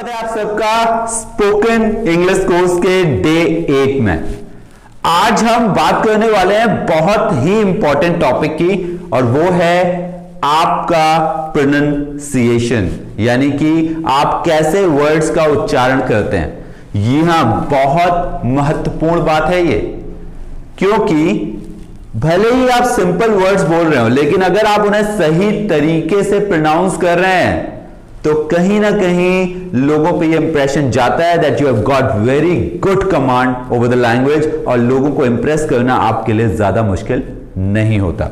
स्वागत है आप सबका स्पोकन इंग्लिश कोर्स के डे 8 में। आज हम बात करने वाले हैं बहुत ही इंपॉर्टेंट टॉपिक की, और वो है आपका प्रोनाउंसिएशन, यानी कि आप कैसे वर्ड्स का उच्चारण करते हैं। ये हां, बहुत महत्वपूर्ण बात है ये, क्योंकि भले ही आप सिंपल वर्ड्स बोल रहे हो, लेकिन अगर आप उन्हें सही तरीके से प्रोनाउंस कर रहे हैं तो कहीं ना कहीं लोगों पे ये इंप्रेशन जाता है that you have got very good command over the language, और लोगों को इंप्रेस करना आपके लिए ज्यादा मुश्किल नहीं होता।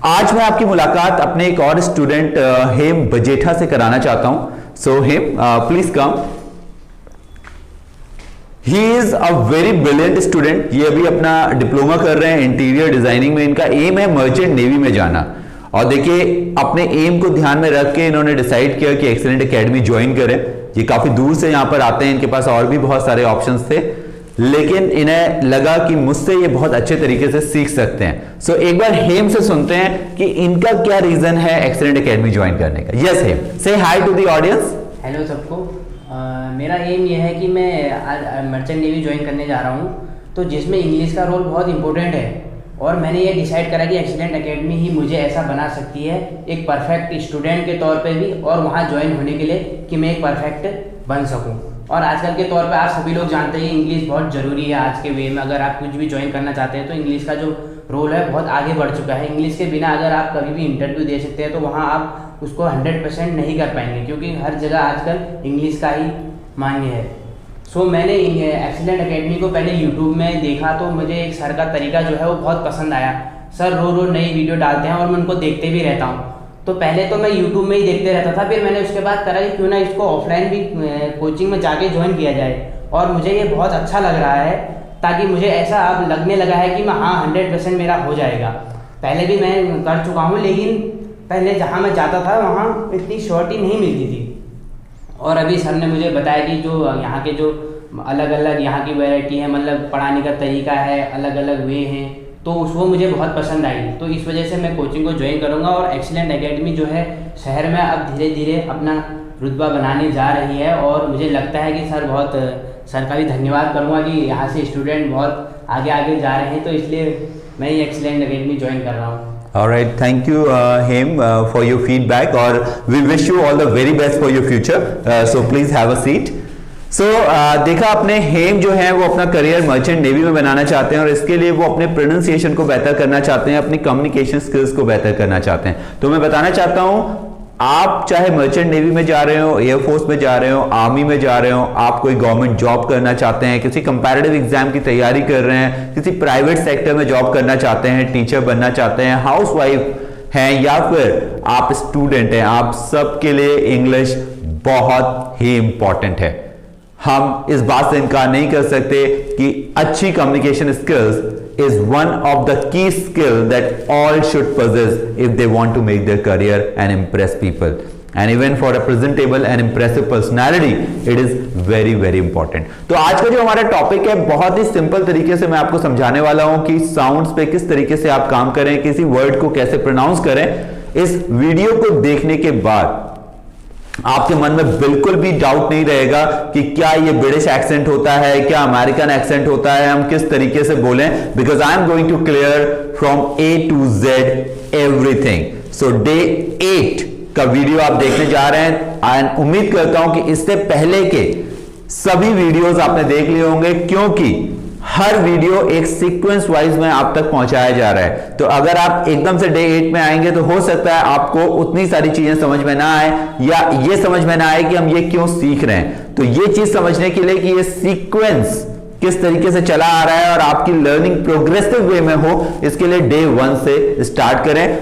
आज मैं आपकी मुलाकात अपने एक और स्टूडेंट हेम बजेठा से कराना चाहता हूं। So Hem, please come. He is a very brilliant student. ये अभी अपना डिप्लोमा कर रहे हैं इंटीरियर डिजाइनिंग में। इनका एम है मर्चेंट नेवी में जाना, और देखिए अपने एम को ध्यान में रख के इन्होंने डिसाइड किया कि एक्सीलेंट एकेडमी ज्वाइन करें। ये काफी दूर से यहां पर आते हैं, इनके पास और भी बहुत सारे ऑप्शंस थे, लेकिन इन्हें लगा कि मुझसे ये बहुत अच्छे तरीके से सीख सकते हैं। सो एक बार हेम से सुनते हैं कि इनका क्या रीजन है एक्सीलेंट एकेडमी ज्वाइन करने का। Yes Hem, say hi to the audience. Hello सबको। मेरा एम ये है कि मैं मर्चेंट नेवी ज्वाइन करने जा रहा हूँ, तो जिसमें इंग्लिश का रोल बहुत इंपॉर्टेंट है, और मैंने ये डिसाइड करा कि एक्सीलेंट एकेडमी ही मुझे ऐसा बना सकती है एक परफेक्ट स्टूडेंट के तौर पे भी, और वहाँ ज्वाइन होने के लिए कि मैं एक परफेक्ट बन सकूँ। और आजकल के तौर पे आप सभी लोग जानते हैं इंग्लिश बहुत ज़रूरी है आज के वे में। अगर आप कुछ भी ज्वाइन करना चाहते हैं तो इंग्लिश का जो रोल है बहुत आगे बढ़ चुका है। इंग्लिश के बिना अगर आप कभी भी इंटरव्यू दे सकते हैं तो वहाँ आप उसको 100% नहीं कर पाएंगे, क्योंकि हर जगह आजकल इंग्लिश का ही मान्य है। सो मैंने एक्सीलेंट एकेडमी को पहले यूट्यूब में देखा, तो मुझे एक सर का तरीका जो है वो बहुत पसंद आया। सर रोज नई वीडियो डालते हैं और मैं उनको देखते भी रहता हूँ। तो पहले तो मैं यूट्यूब में ही देखते रहता था, फिर मैंने उसके बाद करा कि क्यों ना इसको ऑफलाइन भी कोचिंग में जाके ज्वाइन किया जाए, और मुझे ये बहुत अच्छा लग रहा है, ताकि मुझे ऐसा अब लगने लगा है कि मैं 100% मेरा हो जाएगा। पहले भी मैं कर चुका हूँ, लेकिन पहले जहाँ मैं जाता था वहाँ इतनी श्योरिटी नहीं मिलती थी। और अभी सर ने मुझे बताया कि जो यहाँ के जो अलग अलग यहाँ की वैरायटी है, मतलब पढ़ाने का तरीका है, अलग अलग वे हैं, तो वो मुझे बहुत पसंद आई। तो इस वजह से मैं कोचिंग को ज्वाइन करूँगा, और एक्सीलेंट एकेडमी जो है शहर में अब धीरे धीरे अपना रुतबा बनाने जा रही है। और मुझे लगता है कि सर का भी धन्यवाद करूँगा कि यहाँ से स्टूडेंट बहुत आगे आगे जा रहे हैं, तो इसलिए मैं ये एक्सीलेंट एकेडमी ज्वाइन कर रहा हूँ। Alright, thank you Hem for your feedback, और we wish you all the very best for your future. So please have a seat. So देखा आपने, हेम जो है वो अपना करियर मर्चेंट नेवी में बनाना चाहते हैं, और इसके लिए वो अपने प्रोनाउंसिएशन को बेहतर करना चाहते हैं, अपनी कम्युनिकेशन स्किल्स को बेहतर करना चाहते हैं। तो मैं बताना चाहता हूँ, आप चाहे मर्चेंट नेवी में जा रहे हो, एयरफोर्स में जा रहे हो, आर्मी में जा रहे हो, आप कोई गवर्नमेंट जॉब करना चाहते हैं, किसी कंपैरेटिव एग्जाम की तैयारी कर रहे हैं, किसी प्राइवेट सेक्टर में जॉब करना चाहते हैं, टीचर बनना चाहते हैं, हाउसवाइफ हैं, या फिर आप स्टूडेंट हैं, आप सबके लिए इंग्लिश बहुत ही इंपॉर्टेंट है। हम इस बात से इनकार नहीं कर सकते कि अच्छी communication skills is one of the key skill that all should possess if they want to make their career and impress people, and even for a presentable and impressive personality it is very very important। तो आज का जो हमारा topic है, बहुत ही simple तरीके से मैं आपको समझाने वाला हूं कि साउंड्स पे किस तरीके से आप काम करें, किसी वर्ड को कैसे प्रोनाउंस करें। इस वीडियो को देखने के बाद आपके मन में बिल्कुल भी डाउट नहीं रहेगा कि क्या ये ब्रिटिश एक्सेंट होता है, क्या अमेरिकन एक्सेंट होता है, हम किस तरीके से बोलें, because I am going to clear from A to Z everything. So day 8 का वीडियो आप देखने जा रहे हैं, एंड उम्मीद करता हूं कि इससे पहले के सभी वीडियोस आपने देख लिए होंगे, क्योंकि हर वीडियो एक सीक्वेंस वाइज में आप तक पहुंचाया जा रहा है। तो अगर आप एकदम से डे 8 में आएंगे तो हो सकता है आपको उतनी सारी चीजें समझ में ना आए, या ये समझ में ना आए कि हम ये क्यों सीख रहे हैं। तो ये चीज समझने के लिए कि ये सीक्वेंस किस तरीके से चला आ रहा है और आपकी लर्निंग प्रोग्रेसिव वे में हो, इसके लिए डे 1 से स्टार्ट करें।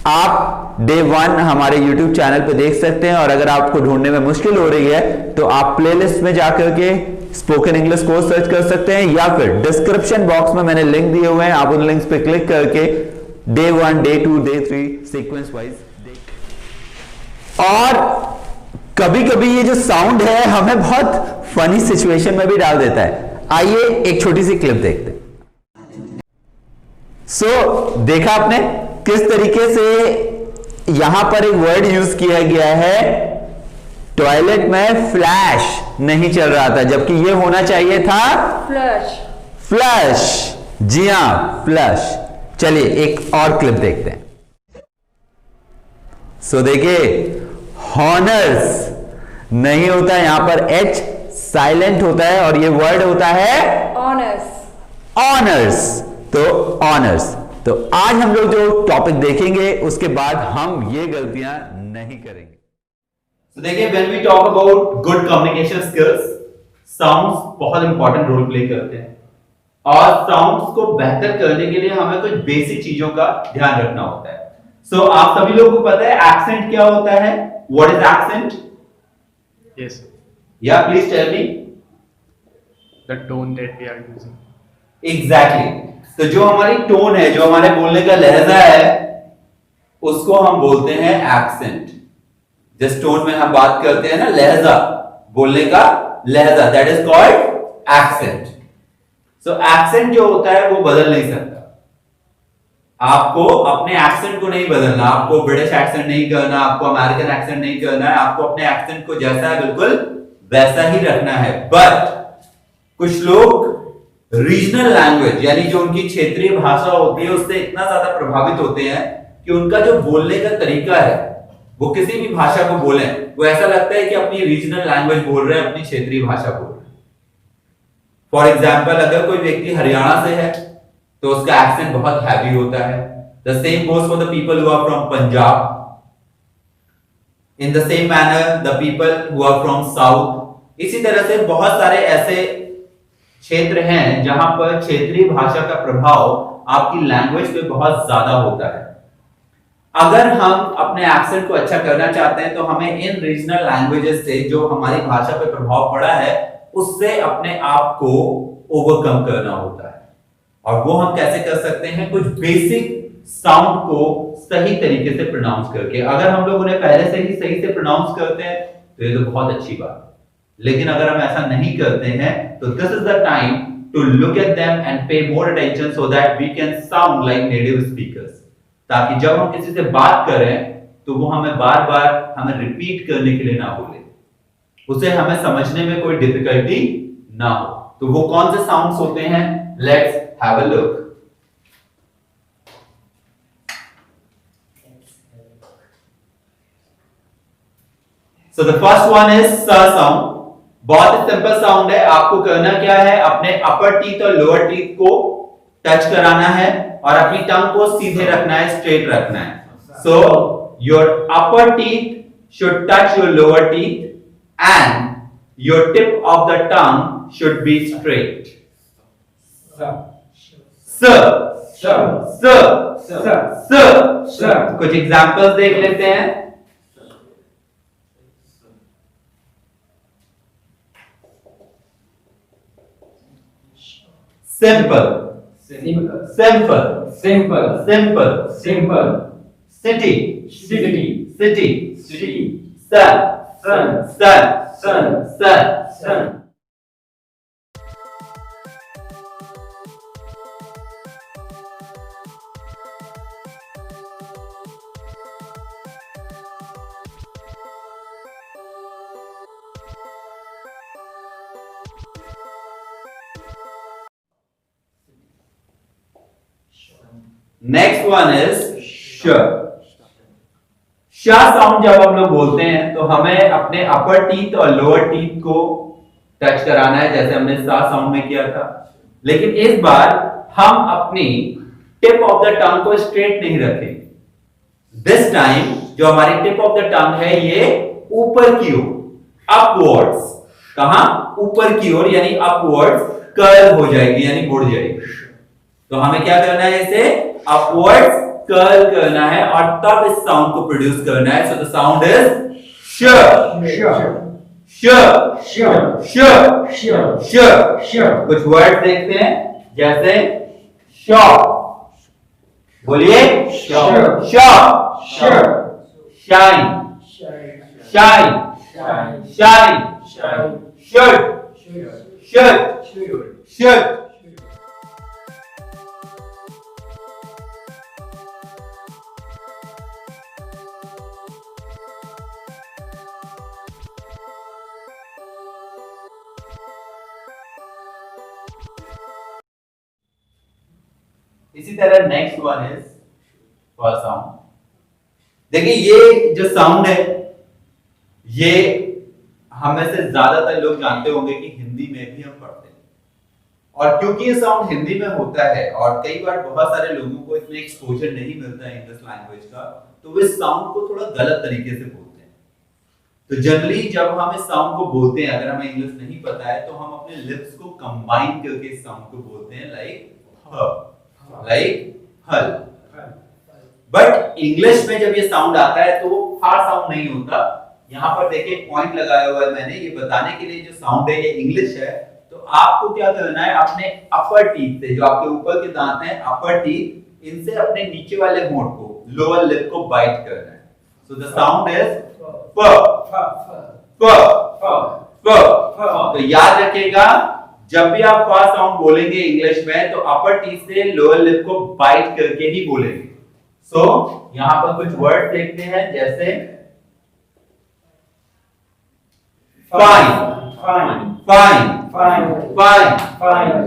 आप डे 1 हमारे YouTube चैनल पे देख सकते हैं, और अगर आपको ढूंढने में मुश्किल हो रही है तो आप प्लेलिस्ट में जाकर के स्पोकन इंग्लिश कोर्स सर्च कर सकते हैं, या फिर डिस्क्रिप्शन बॉक्स में मैंने लिंक दिए हुए हैं, आप उन लिंक्स पे क्लिक करके day 1, day 2, day 3 sequence wise देख। और कभी कभी ये जो साउंड है हमें बहुत फनी सिचुएशन में भी डाल देता है। आइए एक छोटी सी क्लिप देखते हैं। सो देखा आपने किस तरीके से यहां पर एक वर्ड यूज किया गया है टॉयलेट में फ्लैश नहीं चल रहा था, जबकि ये होना चाहिए था फ्लश। फ्लश। जी हां, फ्लश। चलिए एक और क्लिप देखते हैं। सो देखिए, हॉनर्स नहीं होता है, यहां पर एच साइलेंट होता है और ये वर्ड होता है ऑनर्स। ऑनर्स। तो ऑनर्स। तो आज हम लोग जो टॉपिक देखेंगे उसके बाद हम ये गलतियां नहीं करेंगे। तो देखिए, when we talk about good communication skills, sounds बहुत इंपॉर्टेंट रोल प्ले करते हैं और साउंड्स को बेहतर करने के लिए हमें कुछ बेसिक चीजों का ध्यान रखना होता है। सो आप सभी लोगों को पता है एक्सेंट क्या होता है? What is accent? Yes, yeah please tell me. the tone that we are using. Exactly. तो जो हमारी टोन है, जो हमारे बोलने का लहजा है, उसको हम बोलते हैं एक्सेंट। जिस टोन में हम बात करते हैं ना, लहजा, बोलने का लहजा, that is called accent. So accent जो होता है वो बदल नहीं सकता। आपको अपने एक्सेंट को नहीं बदलना, आपको ब्रिटिश एक्सेंट नहीं करना, आपको अमेरिकन एक्सेंट नहीं करना है, आपको अपने एक्सेंट को जैसा है बिल्कुल वैसा ही रखना है। बट कुछ लोग रीजनल लैंग्वेज यानी जो उनकी क्षेत्रीय भाषा होती है उससे इतना ज्यादा प्रभावित होते हैं कि उनका जो बोलने का तरीका है, वो किसी भी भाषा को बोले वो ऐसा लगता है कि अपनी रीजनल लैंग्वेज बोल रहे हैं, अपनी क्षेत्रीय भाषा बोल रहे हैं। फॉर एग्जाम्पल, अगर कोई व्यक्ति हरियाणा से है तो उसका एक्सेंट बहुत हैवी होता है। The same goes for the people who are from Punjab. In the same manner the people who are from south. इसी तरह से बहुत सारे ऐसे क्षेत्र हैं जहां पर क्षेत्रीय भाषा का प्रभाव आपकी लैंग्वेज पे बहुत ज्यादा होता है। अगर हम अपने एक्सेंट को अच्छा करना चाहते हैं तो हमें इन रीजनल लैंग्वेजेस से जो हमारी भाषा पे प्रभाव पड़ा है उससे अपने आप को ओवरकम करना होता है। और वो हम कैसे कर सकते हैं? कुछ बेसिक साउंड को सही तरीके से प्रोनाउंस करके। अगर हम लोग उन्हें पहले से ही सही से प्रोनाउंस करते हैं तो ये तो बहुत अच्छी बात है, लेकिन अगर हम ऐसा नहीं करते हैं तो this is the time to look at them and pay more attention so that we can sound like native speakers. ताकि जब हम किसी से बात करें तो वो हमें बार बार हमें रिपीट करने के लिए ना बोले, उसे हमें समझने में कोई डिफिकल्टी ना हो। तो वो कौन से साउंड्स होते हैं? Let's have a look. So the first one is स साउंड। बहुत ही सिंपल साउंड है। आपको करना क्या है? अपने अपर टीथ और लोअर टीथ को टच कराना है और अपनी टंग को सीधे रखना है, स्ट्रेट रखना है। So your upper teeth should touch your lower teeth and your tip of the tongue should be straight. स स स। कुछ एग्जांपल्स देख लेते हैं। Simple simple Simple. Simple Simple. City City. City City. Sun Sun. Sun Sun. Sun. Sun. Next one is श। श sound जब हम लोग बोलते हैं तो हमें अपने अपर टीथ और लोअर टीथ को टच कराना है, जैसे हमने सा साउंड में किया था। लेकिन इस बार हम अपनी टिप ऑफ द टंग को स्ट्रेट नहीं रखेंगे। दिस टाइम जो हमारी टिप ऑफ द टंग है ये ऊपर की ओर, अपवर्ड्स। कहां? ऊपर की ओर, यानी अपवर्ड्स कर्ल हो जाएगी, यानी मुड़ जाएगी। तो हमें क्या करना है? इसे अपवर्ड्स कर्ल करना है और तब इस साउंड को प्रोड्यूस करना है। सो द साउंड इज श श श श। कुछ वर्ड देखते हैं, जैसे शॉप, बोलिए shop, shine, shine, shine, shirt, shirt, shirt. इसी तरह next one is first sound. देखिए ये जो साउंड है ये हम में से ज्यादातर लोग जानते होंगे कि हिंदी में भी हम पढ़ते हैं, और क्योंकि ये साउंड हिंदी में होता है और कई बार बहुत सारे लोगों को इसमें एक्सपोजर नहीं मिलता है इंग्लिश लैंग्वेज का, तो वे इस साउंड को थोड़ा गलत तरीके से बोलते हैं। तो जनरली जब हम इस साउंड को बोलते हैं, अगर हमें इंग्लिश नहीं पता है, तो हम अपने लिप्स को कंबाइन करके इस साउंड को बोलते हैं लाइक हल। बट इंग्लिश में जब ये साउंड आता है तो वो हा साउंड नहीं होता। यहाँ पर देखिए पॉइंट लगाया हुआ है मैंने, ये बताने के लिए जो साउंड है ये इंग्लिश है। तो आपको क्या करना है, अपने अपर टीथ से, जो आपके ऊपर के दांत हैं अपर टीथ, इनसे अपने नीचे वाले होंठ को, लोअर लिप को बाइट करना है। सो द साउंड इज प प प। तो याद रखिएगा जब भी आप फ साउंड बोलेंगे इंग्लिश में तो अपर टीथ से लोअर लिप को बाइट करके ही बोलेंगे। सो यहां पर कुछ वर्ड देखते हैं, जैसे fine Fine. Fine Fine. Fine Fine.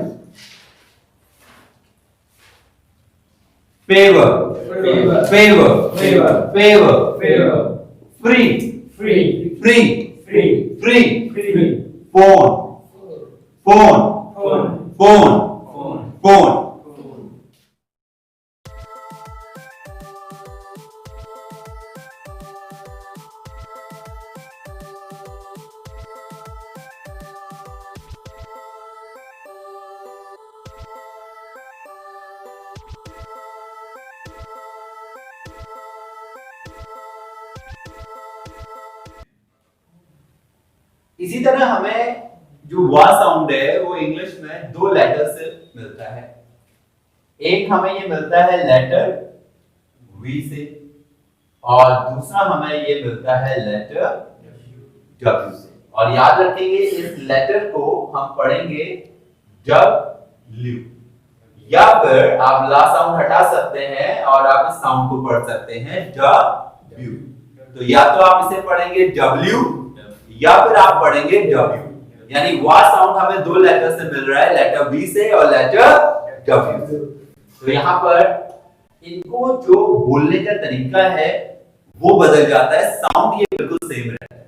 Favour Favor. Favour Favor. Favour Favor. Free Free. Free Free. Free Free. Phone phone Phone. Phone Phone. Phone. इसी तरह हमें जो वा साउंड है वो इंग्लिश में दो लेटर से मिलता है। एक हमें ये मिलता है लेटर वी से, और दूसरा हमें ये मिलता है लेटर डब्ल्यू से। और याद रखेंगे इस लेटर को हम पढ़ेंगे डब्ल्यू, या फिर आप ला साउंड हटा सकते हैं और आप इस साउंड को पढ़ सकते हैं डब्ल्यू। तो या तो आप इसे पढ़ेंगे डब्ल्यू या फिर आप पढ़ेंगे डब्ल्यू। यानी वा साउंड हमें दो लेटर से मिल रहा है, लेटर वी से और लेटर डब्ल्यू से। तो यहाँ पर इनको जो बोलने का तरीका है वो बदल जाता है, साउंड ये बिल्कुल सेम रहता है।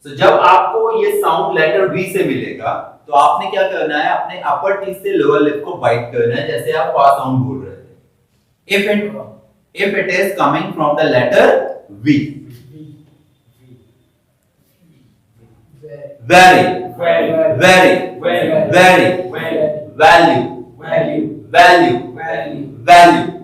तो जब आपको ये साउंड लेटर वी से मिलेगा तो आपने क्या करना है, अपने अपर टीथ से लोअर लिप को बाइट करना है, जैसे आप वा साउंड बोल रहे थे। if it is coming from the letter V, very Very. very Very. very Very. value Value. value Value. value